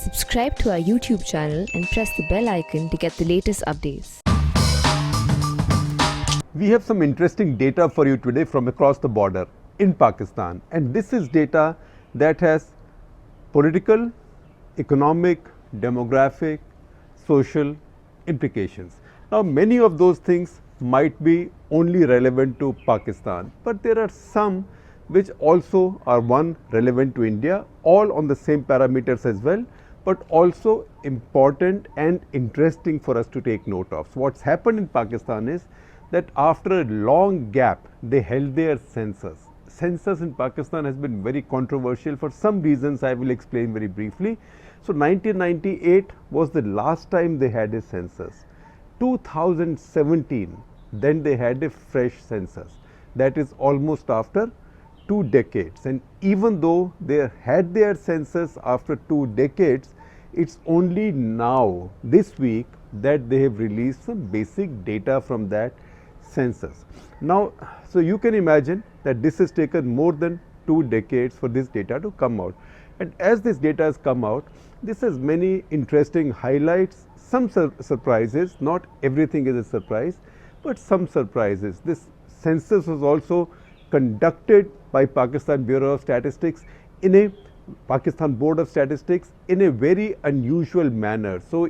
Subscribe to our YouTube channel and press the bell icon to get the latest updates. We have some interesting data for you today from across the border in Pakistan, and this is data that has political, economic, demographic, social implications. Now, many of those things might be only relevant to Pakistan, but there are some which also are relevant to India, all on the same parameters as well, but also important and interesting for us to take note of. So, what's happened in Pakistan is that after a long gap, they held their census. Census in Pakistan has been very controversial for some reasons I will explain very briefly. So, 1998 was the last time they had a census. 2017, then they had a fresh census. That is almost after 2 decades, and even though they had their census after 2 decades, it's only now this week that they have released some basic data from that census. Now, so you can imagine that this has taken more than 2 decades for this data to come out, and as this data has come out, this has many interesting highlights, some surprises. Not everything is a surprise, but some surprises. This census was also conducted by Pakistan Bureau of Statistics in a Pakistan Board of Statistics in a very unusual manner. So,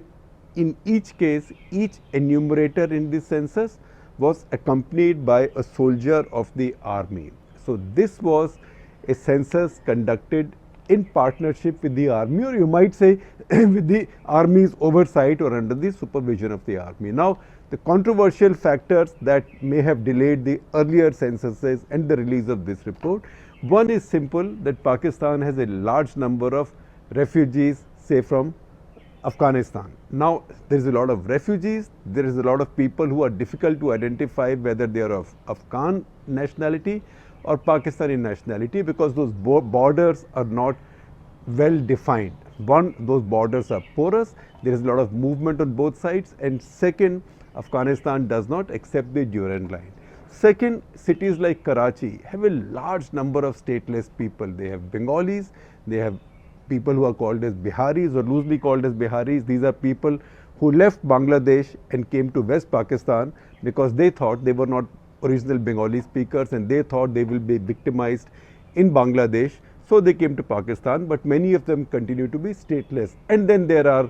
in each case, each enumerator in this census was accompanied by a soldier of the army. So, this was a census conducted in partnership with the army, or you might say with the army's oversight or under the supervision of the army. Now, the controversial factors that may have delayed the earlier censuses and the release of this report, one is simple, that Pakistan has a large number of refugees, say from Afghanistan. Now, there is a lot of refugees, there is a lot of people who are difficult to identify whether they are of Afghan nationality or Pakistani nationality, because those borders are not well defined. One, those borders are porous, there is a lot of movement on both sides, and second, Afghanistan does not accept the Durand line. Second, cities like Karachi have a large number of stateless people. They have Bengalis, they have people who are called as Biharis or loosely called as Biharis. These are people who left Bangladesh and came to West Pakistan because they thought they were not original Bengali speakers and they thought they will be victimized in Bangladesh. So, they came to Pakistan, but many of them continue to be stateless. And then there are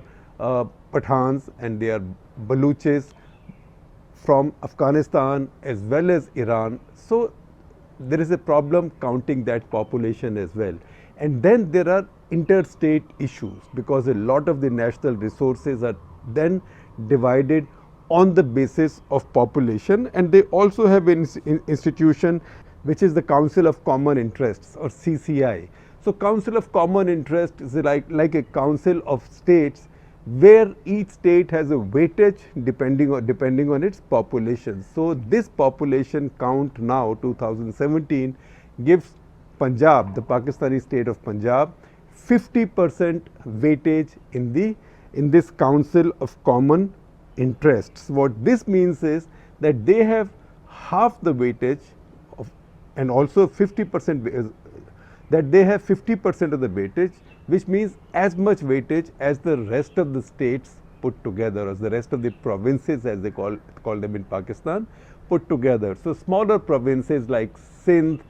Pathans and there are Baluches from Afghanistan as well as Iran. So, there is a problem counting that population as well. And then there are interstate issues, because a lot of the national resources are then divided on the basis of population, and they also have an institution which is the Council of Common Interests, or CCI. So, Council of Common Interest is like a council of states where each state has a weightage depending on its population. So, this population count now 2017 gives Punjab, the Pakistani state of Punjab, 50% weightage in this Council of Common Interests. What this means is that they have half the weightage of, and also 50% that they have 50% of the weightage, which means as much weightage as the rest of the states put together, or the rest of the provinces as they call them in Pakistan put together. So, smaller provinces like Sindh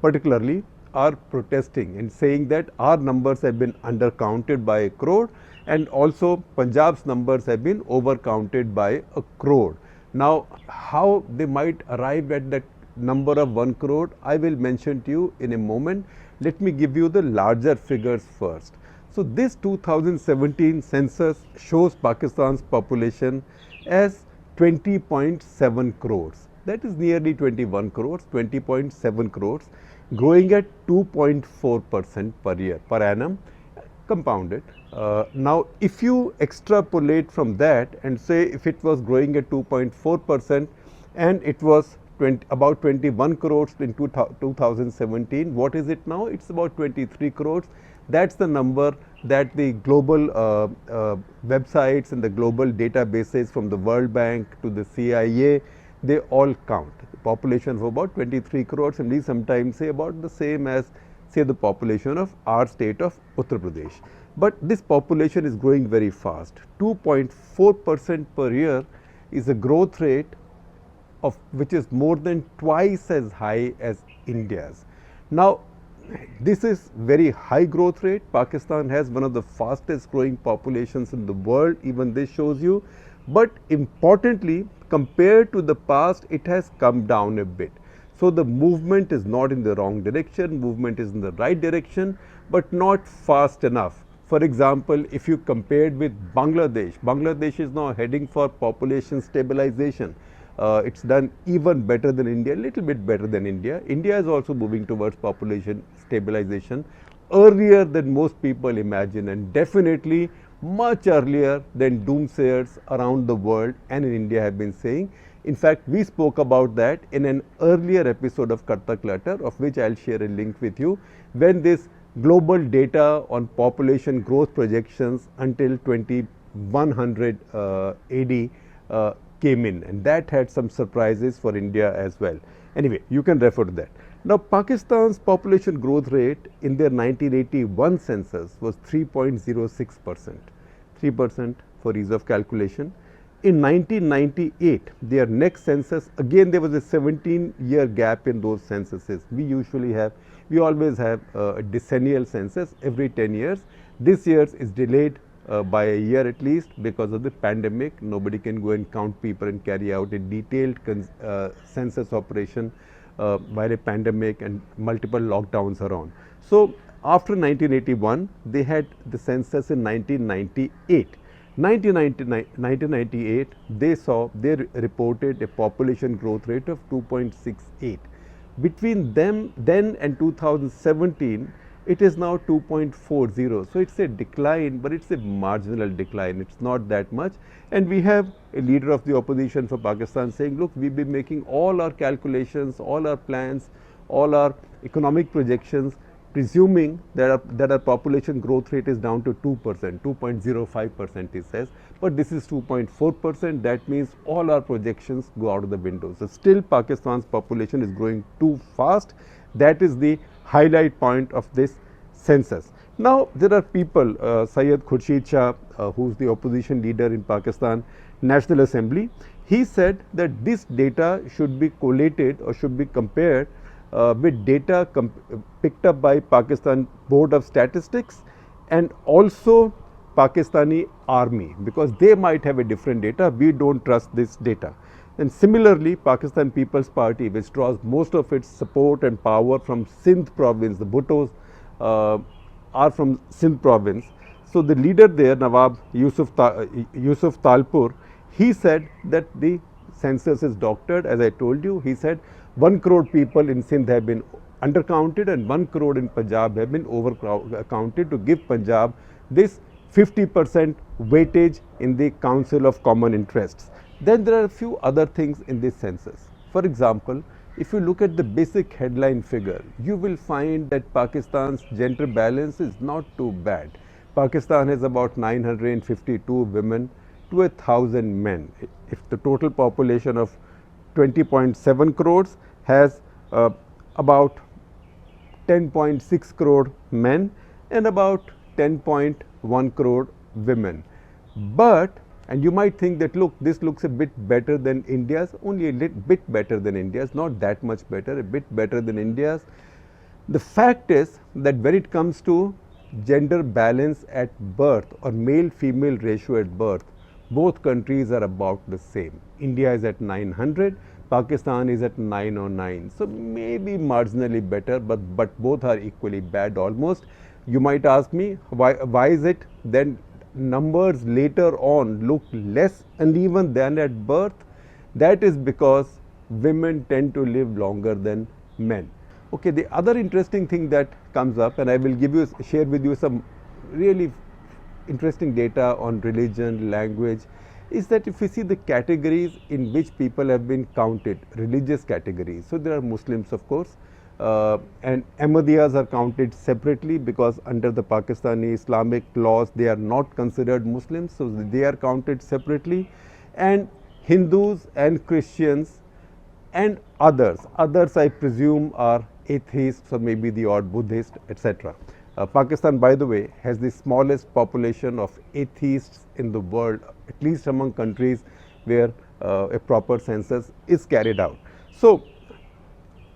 particularly are protesting and saying that our numbers have been undercounted by a crore, and also Punjab's numbers have been overcounted by a crore. Now, how they might arrive at that number of 1 crore, I will mention to you in a moment. Let me give you the larger figures first. So, this 2017 census shows Pakistan's population as 20.7 crores. That is nearly 21 crores, 20.7 crores, growing at 2.4% per year, per annum, compounded. Now, if you extrapolate from that and say if it was growing at 2.4% and it was about 21 crores in 2017, what is it now? It's about 23 crores. That's the number that the global websites and the global databases from the World Bank to the CIA, they all count. The population of about 23 crores, and we sometimes say about the same as, say, the population of our state of Uttar Pradesh. But this population is growing very fast. 2.4% per year is a growth rate of which is more than twice as high as India's. Now, this is very high growth rate. Pakistan has one of the fastest growing populations in the world, even this shows you. But importantly, compared to the past, it has come down a bit. So the movement is not in the wrong direction, movement is in the right direction, but not fast enough. For example, if you compared with Bangladesh, Bangladesh is now heading for population stabilization. It's done even better than India, a little bit better than India. India is also moving towards population stabilization earlier than most people imagine, and definitely much earlier than doomsayers around the world and in India have been saying. In fact, we spoke about that in an earlier episode of Karta Clutter, of which I'll share a link with you, when this global data on population growth projections until 2100 AD came in, and that had some surprises for India as well. Anyway, you can refer to that. Now, Pakistan's population growth rate in their 1981 census was 3.06%, 3% for ease of calculation. In 1998, their next census, again there was a 17-year gap in those censuses. We always have a decennial census every 10 years. This year's is delayed by a year at least because of the pandemic. Nobody can go and count people and carry out a detailed census operation while a pandemic and multiple lockdowns are on. So, after 1981, they had the census in 1998. 1998, they reported a population growth rate of 2.68. Between them then and 2017, it is now 2.40. So, it's a decline, but it's a marginal decline. It's not that much. And we have a leader of the opposition for Pakistan saying, look, we've been making all our calculations, all our plans, all our economic projections, presuming that our population growth rate is down to 2%, 2.05% he says, but this is 2.4%. That means all our projections go out of the window. So, still Pakistan's population is growing too fast. That is the highlight point of this census. Now, there are people, Syed Khurshid Shah, who is the opposition leader in Pakistan National Assembly, he said that this data should be collated or should be compared with data picked up by Pakistan Board of Statistics and also Pakistani Army, because they might have a different data. We don't trust this data. And similarly, Pakistan People's Party, which draws most of its support and power from Sindh province, the Bhuttos are from Sindh province. So, the leader there, Nawab Yusuf Talpur, he said that the census is doctored. As I told you, he said 1 crore people in Sindh have been undercounted and 1 crore in Punjab have been overcounted to give Punjab this 50% weightage in the Council of Common Interests. Then there are a few other things in this census. For example, if you look at the basic headline figure, you will find that Pakistan's gender balance is not too bad. Pakistan has about 952 women to 1,000 men. If the total population of 20.7 crores has about 10.6 crore men and about 10.1 crore women. But, and you might think that, look, this looks a bit better than India's, only a little bit better than India's, not that much better, a bit better than India's. The fact is that when it comes to gender balance at birth or male-female ratio at birth, both countries are about the same. India is at 900, Pakistan is at 909. So, maybe marginally better, but both are equally bad almost. You might ask me, why is it then numbers later on look less uneven than at birth? That is because women tend to live longer than men. Okay, the other interesting thing that comes up, and I will share with you some really interesting data on religion, language, is that if you see the categories in which people have been counted, religious categories. So, there are Muslims, of course, and Ahmadiyas are counted separately because under the Pakistani Islamic laws they are not considered Muslims. So, they are counted separately, and Hindus and Christians and others I presume are atheists or maybe the odd Buddhist, etc. Pakistan, by the way, has the smallest population of atheists in the world, at least among countries where a proper census is carried out. So,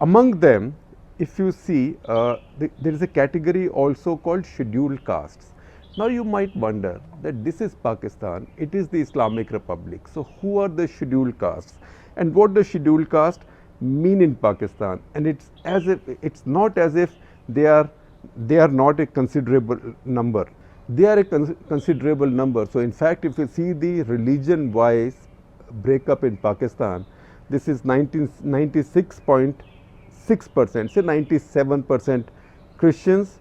among them, if you see, there is a category also called scheduled castes. Now, you might wonder that this is Pakistan, it is the Islamic Republic. So, who are the scheduled castes and what does scheduled caste mean in Pakistan? And it's not as if they are not a considerable number. They are a considerable number. So, in fact, if you see the religion wise breakup in Pakistan, this is 96.6%, say 97% Christians,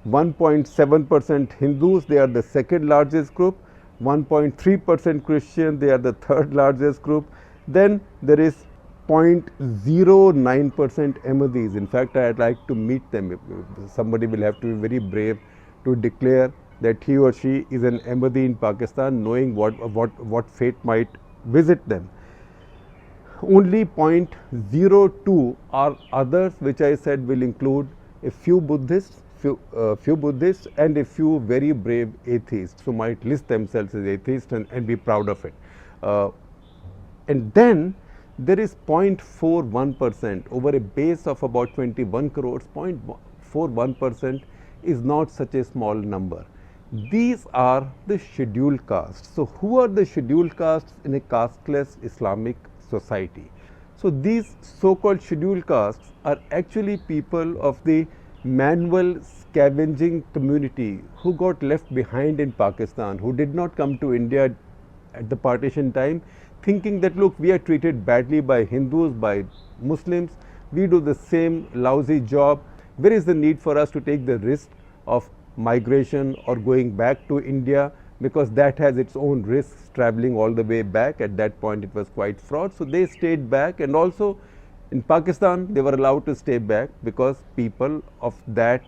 1.7% Hindus, they are the second largest group, 1.3% Christian, they are the third largest group. Then there is 0.09% Ahmadis. In fact, I would like to meet them. Somebody will have to be very brave to declare that he or she is an Ahmadi in Pakistan, knowing what fate might visit them. Only 0.02 are others, which I said will include a few Buddhists, and a few very brave atheists who might list themselves as atheists and be proud of it. And then there is 0.41% over a base of about 21 crores, 0.41% is not such a small number. These are the scheduled castes. So, who are the scheduled castes in a casteless Islamic society? So, these so-called scheduled castes are actually people of the manual scavenging community who got left behind in Pakistan, who did not come to India at the partition time, thinking that look, we are treated badly by Hindus, by Muslims, we do the same lousy job, where is the need for us to take the risk of migration or going back to India, because that has its own risks travelling all the way back. At that point it was quite fraught. So, they stayed back, and also in Pakistan they were allowed to stay back because people of that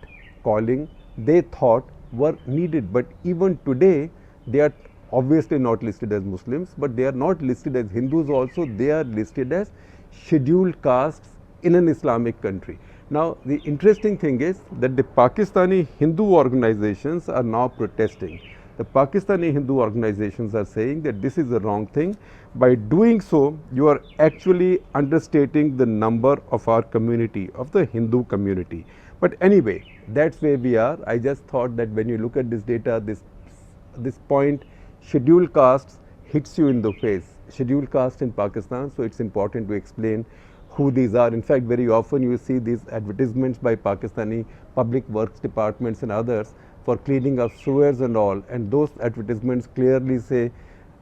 calling they thought were needed. But even today they are obviously not listed as Muslims, but they are not listed as Hindus also, they are listed as scheduled castes in an Islamic country. Now, the interesting thing is that the Pakistani Hindu organizations are now protesting. The Pakistani Hindu organizations are saying that this is the wrong thing. By doing so, you are actually understating the number of our community, of the Hindu community. But anyway, that's where we are. I just thought that when you look at this data, this point, scheduled castes hits you in the face. Scheduled caste in Pakistan, so it's important to explain who these are. In fact, very often you see these advertisements by Pakistani public works departments and others for cleaning up sewers and all, and those advertisements clearly say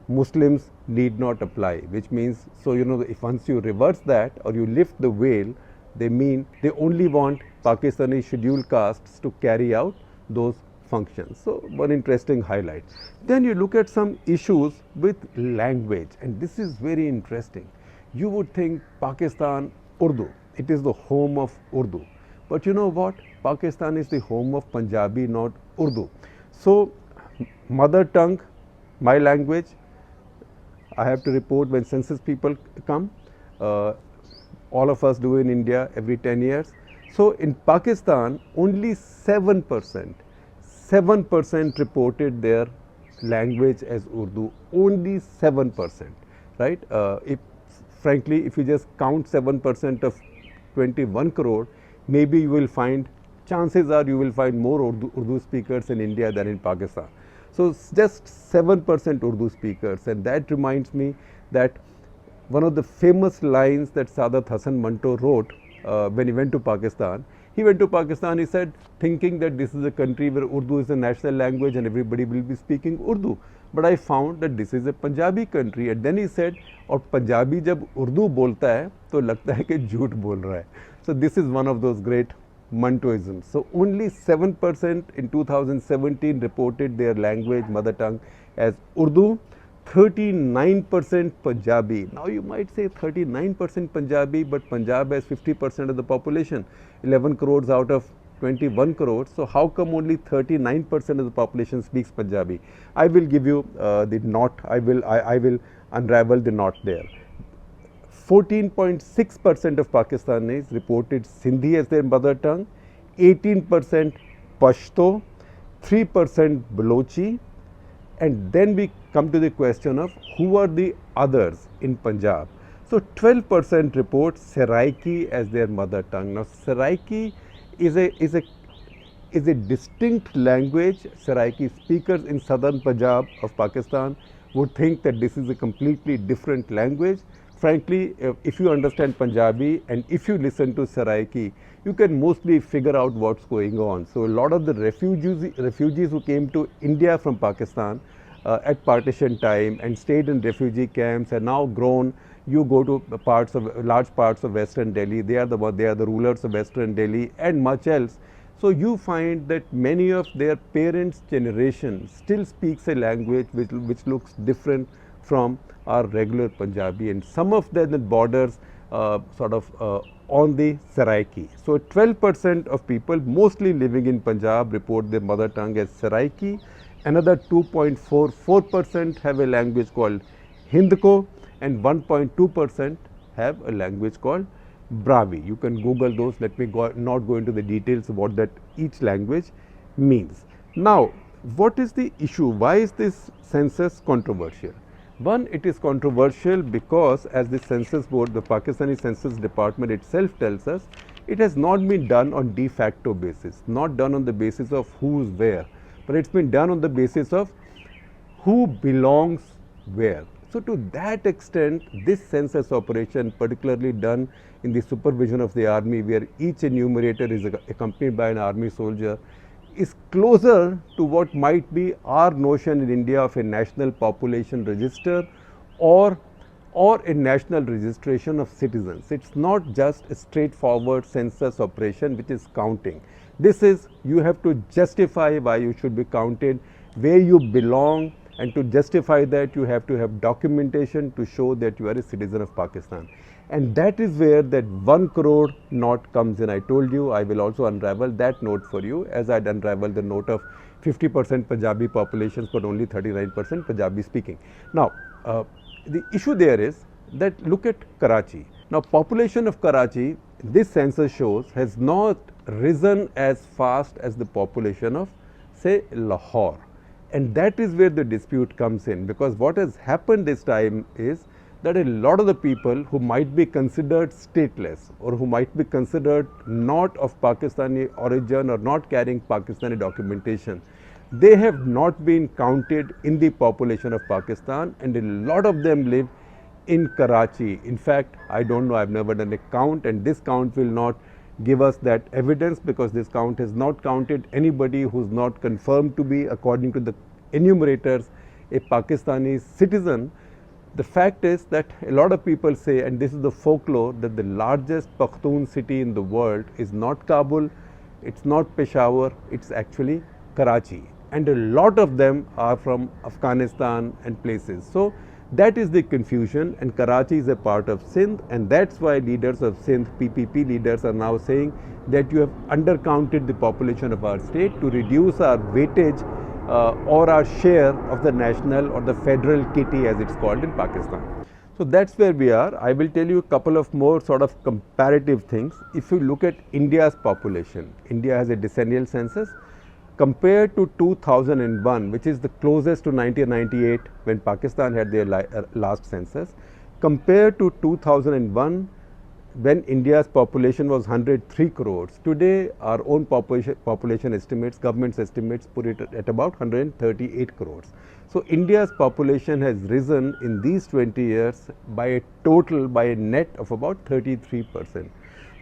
Muslims need not apply, which means, so you know, if once you reverse that or you lift the veil, they mean they only want Pakistani scheduled castes to carry out those functions. So, one interesting highlight. Then you look at some issues with language, and this is very interesting. You would think Pakistan, Urdu, it is the home of Urdu. But you know what? Pakistan is the home of Punjabi, not Urdu. So, mother tongue, my language, I have to report when census people come, all of us do in India every 10 years. So, in Pakistan, only 7% reported their language as Urdu, only 7%, right? Frankly, if you just count 7% of 21 crore, maybe you will find, chances are you will find more Urdu speakers in India than in Pakistan. So, just 7% Urdu speakers, and that reminds me that one of the famous lines that Saadat Hasan Manto wrote when he went to Pakistan. He went to Pakistan, he said, thinking that this is a country where Urdu is the national language and everybody will be speaking Urdu. But I found that this is a Punjabi country, and then he said, और पंजाबी जब उर्दू बोलता है तो लगता है कि झूठ बोल रहा है. So this is one of those great Mantoisms. So only 7% in 2017 reported their language, mother tongue as Urdu, 39% Punjabi. Now you might say 39% Punjabi, but Punjab has 50% of the population, 11 crores out of 21 crores. So how come only 39% of the population speaks Punjabi? I will give you the knot. I will unravel the knot there. 14.6% of Pakistanis reported Sindhi as their mother tongue, 18% Pashto, 3% Balochi, and then we come to the question of who are the others in Punjab. So 12% report Seraiki as their mother tongue. Now Seraiki is a distinct language. Seraiki speakers in southern Punjab of Pakistan would think that this is a completely different language. Frankly, if you understand Punjabi and if you listen to Seraiki, you can mostly figure out what's going on. So a lot of the refugees who came to India from Pakistan at partition time and stayed in refugee camps are now grown. You go to large parts of Western Delhi. They are the rulers of Western Delhi and much else. So you find that many of their parents' generation still speaks a language which looks different from our regular Punjabi, and some of them that borders on the Seraiki. So 12% of people mostly living in Punjab report their mother tongue as Seraiki. Another 2.44% have a language called Hindko, and 1.2% have a language called Bravi. You can Google those. Let me not go into the details of what that each language means. Now, what is the issue? Why is this census controversial? One, it is controversial because, as the census board, the Pakistani Census Department itself tells us, it has not been done on de facto basis, not done on the basis of who's where, but it's been done on the basis of who belongs where. So to that extent, this census operation, particularly done in the supervision of the army, where each enumerator is accompanied by an army soldier, is closer to what might be our notion in India of a national population register or a national registration of citizens. It's not just a straightforward census operation which is counting. This is, you have to justify why you should be counted, where you belong, and to justify that you have to have documentation to show that you are a citizen of Pakistan. And that is where that 1 crore note comes in. I told you I will also unravel that note for you, as I'd unraveled the note of 50% Punjabi populations but only 39% Punjabi speaking. Now, the issue there is that look at Karachi. Now, population of Karachi, this census shows, has not risen as fast as the population of, say, Lahore. And that is where the dispute comes in, because what has happened this time is that a lot of the people who might be considered stateless or who might be considered not of Pakistani origin or not carrying Pakistani documentation, they have not been counted in the population of Pakistan, and a lot of them live in Karachi. In fact, I don't know, I've never done a count, and this count will not give us that evidence, because this count has not counted anybody who's not confirmed to be, according to the enumerators, a Pakistani citizen. The fact is that a lot of people say, and this is the folklore, that the largest Pakhtun city in the world is not Kabul, it's not Peshawar, it's actually Karachi, and a lot of them are from Afghanistan and places. So that is the confusion, and Karachi is a part of Sindh, and that's why leaders of Sindh, PPP leaders, are now saying that you have undercounted the population of our state to reduce our weightage or our share of the national or the federal kitty, as it's called in Pakistan. So that's where we are. I will tell you a couple of more sort of comparative things. If you look at India's population, India has a decennial census. Compared to 2001, which is the closest to 1998 when Pakistan had their last census, compared to 2001 when India's population was 103 crores, today our own population estimates, government's estimates put it at about 138 crores. So India's population has risen in these 20 years by a net of about 33%.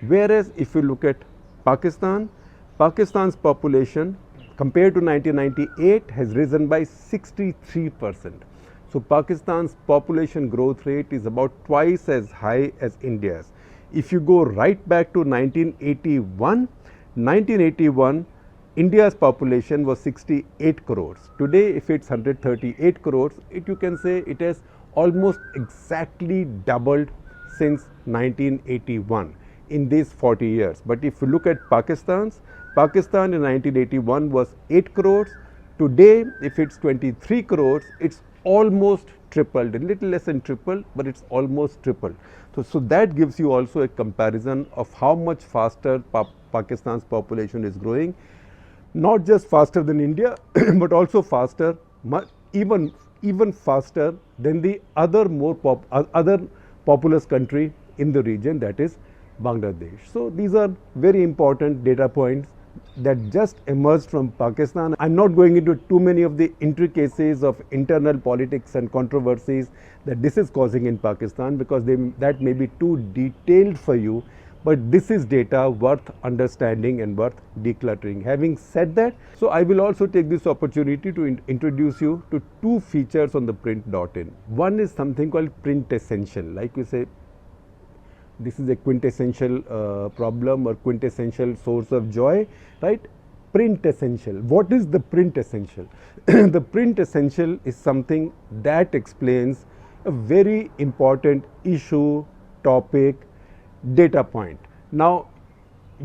Whereas if you look at Pakistan's population compared to 1998 has risen by 63%. So Pakistan's population growth rate is about twice as high as India's. If you go right back to 1981, India's population was 68 crores. Today, if it's 138 crores, you can say it has almost exactly doubled since 1981 in these 40 years. But if you look at Pakistan in 1981 was 8 crores. Today, if it's 23 crores, it's almost tripled, a little less than tripled, but it's almost tripled. So that gives you also a comparison of how much faster Pakistan's population is growing. not just faster than India, but also faster, even faster than the other populous country in the region, that is Bangladesh. So these are very important data points that just emerged from Pakistan. I'm not going into too many of the intricacies of internal politics and controversies that this is causing in Pakistan, because that may be too detailed for you. But this is data worth understanding and worth decluttering. Having said that, so I will also take this opportunity to introduce you to two features on the print.in. One is something called Print Essential. Like we say, this is a quintessential problem or quintessential source of joy, right? Print Essential. What is the Print Essential? The Print Essential is something that explains a very important issue, topic, data point. Now,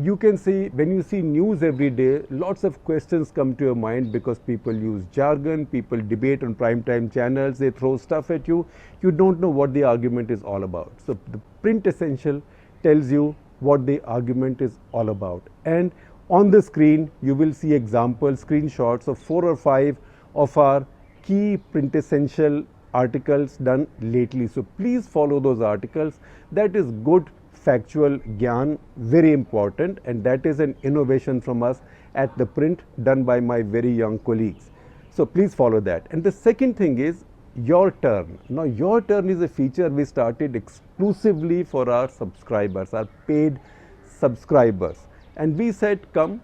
you can see, when you see news every day, lots of questions come to your mind because people use jargon, people debate on prime time channels, they throw stuff at you. You don't know what the argument is all about. So the Print Essential tells you what the argument is all about. And on the screen, you will see examples, screenshots of 4 or 5 of our key Print Essential articles done lately. So please follow those articles. That is good factual gyan, very important, and that is an innovation from us at The Print, done by my very young colleagues. So please follow that. And the second thing is Your Turn. Now, Your Turn is a feature we started exclusively for our subscribers, our paid subscribers. And we said, come,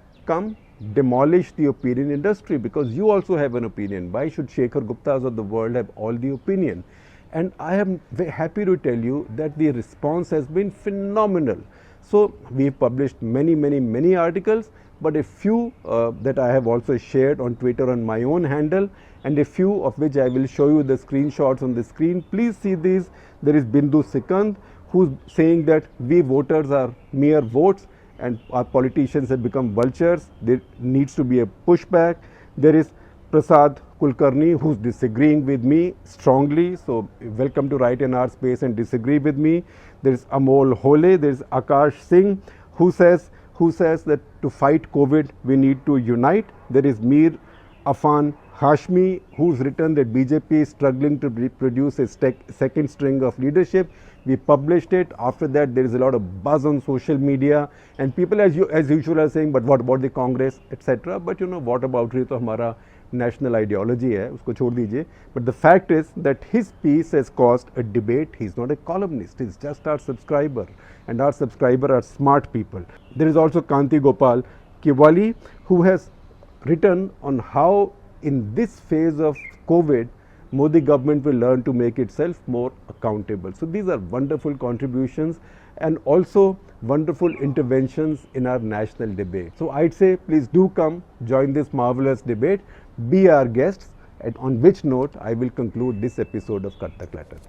demolish the opinion industry, because you also have an opinion. Why should Shekhar Guptas of the world have all the opinion? And I am very happy to tell you that the response has been phenomenal. So we've published many articles, but a few that I have also shared on Twitter on my own handle, and a few of which I will show you the screenshots on the screen. Please see these. There is Bindu Sikand, who's saying that we voters are mere votes and our politicians have become vultures. There needs to be a pushback. There is Prasad Kulkarni, who's disagreeing with me strongly. So welcome to write in our space and disagree with me. There is Amol Hole, there is Akash Singh, who says that to fight COVID we need to unite. There is Mir Afan Hashmi, who's written that BJP is struggling to produce a second string of leadership. We published it. After that, there is a lot of buzz on social media, and people as usual are saying, but what about the Congress, etc. But you know, what about it? तो हमारा national ideology है, उसको छोड़ दीजिए. But the fact is that his piece has caused a debate. He's not a columnist. He's just our subscriber, and our subscriber are smart people. There is also Kanti Gopal Kiwali, who has written on how in this phase of COVID, Modi government will learn to make itself more accountable. So these are wonderful contributions and also wonderful interventions in our national debate. So I'd say please do come join this marvelous debate, be our guests, and on which note I will conclude this episode of Cut the Clutter.